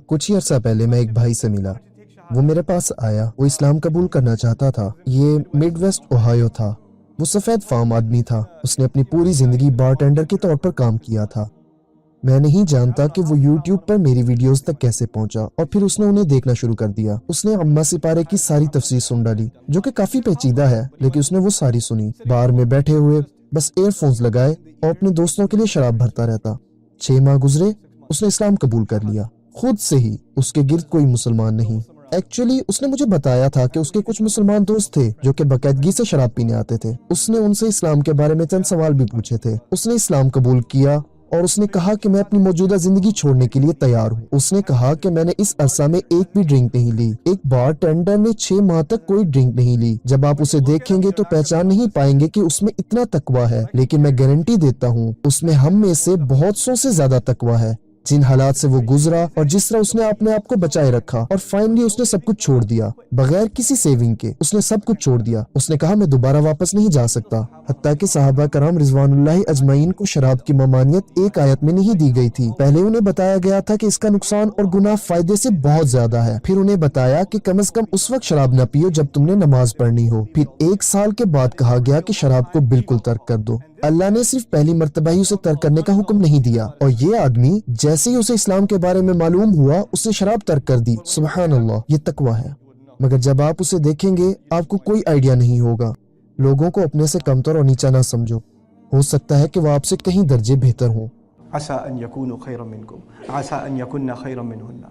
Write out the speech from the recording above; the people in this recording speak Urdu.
کچھ ہی عرصہ پہلے میں ایک بھائی سے ملا. وہ میرے پاس آیا. وہ اسلام قبول کرنا چاہتا تھا. یہ مڈ ویسٹ اوہایو تھا. وہ سفید فام آدمی تھا. اس نے اپنی پوری زندگی بارٹینڈر کے طور پر کام کیا تھا. میں نہیں جانتا کہ وہ یوٹیوب پر میری ویڈیوز تک کیسے پہنچا اور پھر اس نے انہیں دیکھنا شروع کر دیا. اس نے عمہ سپارے کی ساری تفسیر سن ڈالی جو کہ کافی پیچیدہ ہے، لیکن اس نے وہ ساری سنی. بار میں بیٹھے ہوئے بس ایئر فونز لگائے اور اپنے دوستوں کے لیے شراب بھرتا رہتا. 6 ماہ گزرے. اس نے اسلام قبول کر لیا خود سے ہی. اس کے گرد کوئی مسلمان نہیں. ایکچولی اس نے مجھے بتایا تھا کہ اس کے کچھ مسلمان دوست تھے جو کہ باقاعدگی سے شراب پینے آتے تھے. اس نے ان سے اسلام کے بارے میں چند سوال بھی پوچھے تھے. اس نے اسلام قبول کیا اور اس نے کہا کہ میں اپنی موجودہ زندگی چھوڑنے کے لیے تیار ہوں. اس نے کہا کہ میں نے اس عرصہ میں ایک بھی ڈرنک نہیں لی. ایک بار ٹینڈر نے 6 ماہ تک کوئی ڈرنک نہیں لی. جب آپ اسے دیکھیں گے تو پہچان نہیں پائیں گے کہ اس میں اتنا تقویٰ ہے، لیکن میں گارنٹی دیتا ہوں اس میں ہم میں سے بہت سو سے زیادہ تقویٰ ہے. جن حالات سے وہ گزرا اور جس طرح اس نے اپنے آپ کو بچائے رکھا اور فائنلی اس نے سب کچھ چھوڑ دیا بغیر کسی سیونگ کے. اس نے سب کچھ چھوڑ دیا. اس نے کہا میں دوبارہ واپس نہیں جا سکتا. حتیٰ کہ صحابہ کرام رضوان اللہ اجمعین کو شراب کی ممانعت ایک آیت میں نہیں دی گئی تھی. پہلے انہیں بتایا گیا تھا کہ اس کا نقصان اور گناہ فائدے سے بہت زیادہ ہے. پھر انہیں بتایا کہ کم از کم اس وقت شراب نہ پیو جب تم نے نماز پڑھنی ہو. پھر 1 سال کے بعد کہا گیا کہ شراب کو بالکل ترک کر دو. اللہ نے صرف پہلی مرتبہ ہی اسے ترک کرنے کا حکم نہیں دیا، اور یہ آدمی جیسے ہی اسے اسلام کے بارے میں معلوم ہوا اس نے شراب ترک کر دی. سبحان اللہ، یہ تقویٰ ہے. مگر جب آپ اسے دیکھیں گے آپ کو کوئی آئیڈیا نہیں ہوگا. لوگوں کو اپنے سے کمتر اور نیچا نہ سمجھو. ہو سکتا ہے کہ وہ آپ سے کہیں درجے بہتر ہوں. عسى أن يكونوا خيرا منكم عسى أن يكن خيرا منهن.